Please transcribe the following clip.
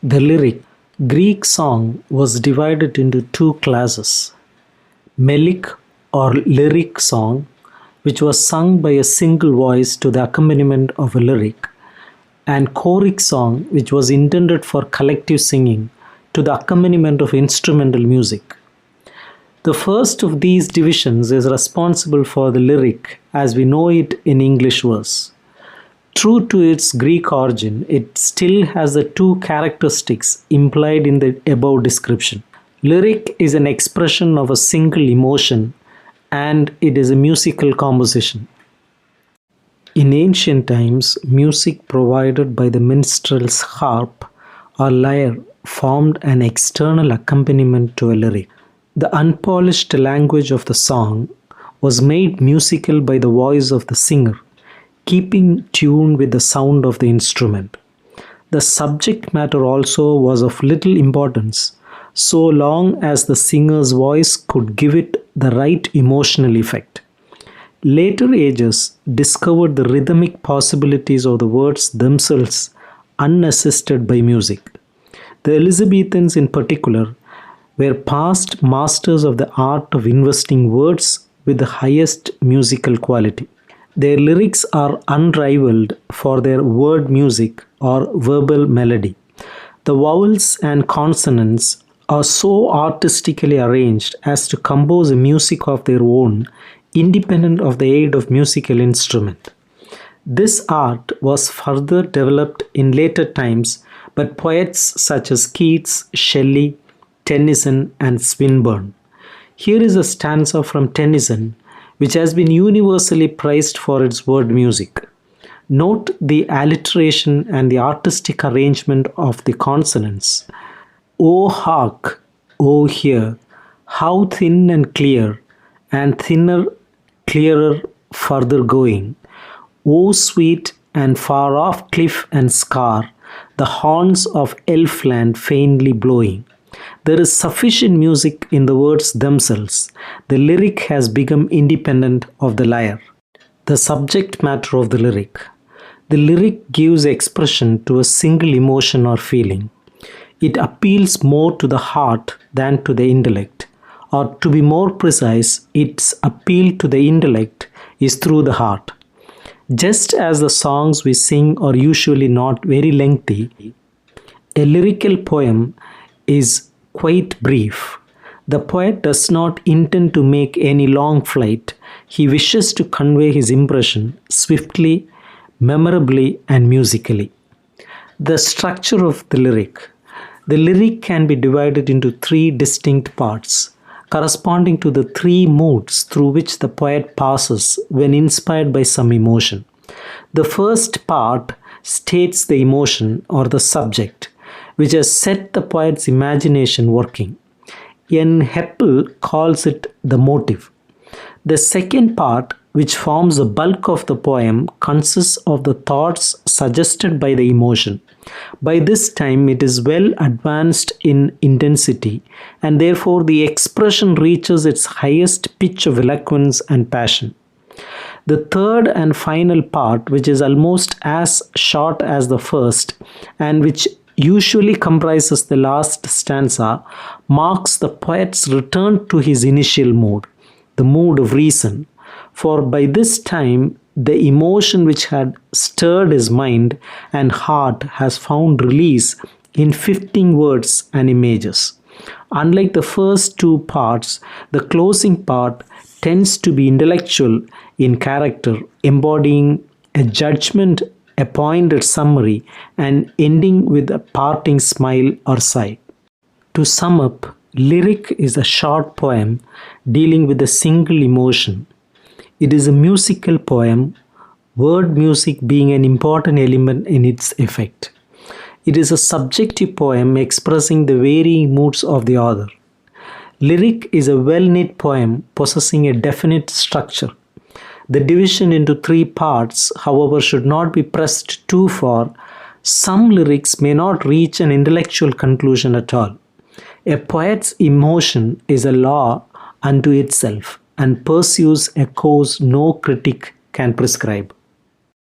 The lyric Greek song was divided into two classes: melic or lyric song, which was sung by a single voice to the accompaniment of a lyric, and choric song, which was intended for collective singing to the accompaniment of instrumental music. The first of these divisions is responsible for the lyric as we know it in English verse. True to its Greek origin, it still has the two characteristics implied in the above description. Lyric is an expression of a single emotion, and it is a musical composition. In ancient times, music provided by the minstrel's harp or lyre formed an external accompaniment to a lyric. The unpolished language of the song was made musical by the voice of the singer, keeping tune with the sound of the instrument. The subject matter also was of little importance, so long as the singer's voice could give it the right emotional effect. Later ages discovered the rhythmic possibilities of the words themselves unassisted by music. The Elizabethans in particular were past masters of the art of investing words with the highest musical quality. Their lyrics are unrivaled for their word music or verbal melody. The vowels and consonants are so artistically arranged as to compose a music of their own, independent of the aid of musical instrument. This art was further developed in later times by poets such as Keats, Shelley, Tennyson, and Swinburne. Here is a stanza from Tennyson, which has been universally praised for its word music. Note the alliteration and the artistic arrangement of the consonants. O hark, O hear, how thin and clear, and thinner, clearer, further going. O sweet and far off cliff and scar, the horns of elfland faintly blowing. There is sufficient music in the words themselves. The lyric has become independent of the lyre. The subject matter of the lyric. The lyric gives expression to a single emotion or feeling. It appeals more to the heart than to the intellect. Or to be more precise, its appeal to the intellect is through the heart. Just as the songs we sing are usually not very lengthy, a lyrical poem is quite brief. The poet does not intend to make any long flight. He wishes to convey his impression swiftly, memorably, and musically. The structure of the lyric. The lyric can be divided into three distinct parts, corresponding to the three moods through which the poet passes when inspired by some emotion. The first part states the emotion or the subject, which has set the poet's imagination working. N. Heppel calls it the motive. The second part, which forms the bulk of the poem, consists of the thoughts suggested by the emotion. By this time, it is well advanced in intensity, and therefore the expression reaches its highest pitch of eloquence and passion. The third and final part, which is almost as short as the first, and which usually comprises the last stanza, marks the poet's return to his initial mood, the mood of reason. For by this time, the emotion which had stirred his mind and heart has found release in fitting words and images. Unlike the first two parts, the closing part tends to be intellectual in character, embodying a judgment, a pointed summary, and ending with a parting smile or sigh. To sum up, lyric is a short poem dealing with a single emotion. It is a musical poem, word music being an important element in its effect. It is a subjective poem expressing the varying moods of the author. Lyric is a well-knit poem possessing a definite structure. The division into three parts, however, should not be pressed too far. Some lyrics may not reach an intellectual conclusion at all. A poet's emotion is a law unto itself and pursues a course no critic can prescribe.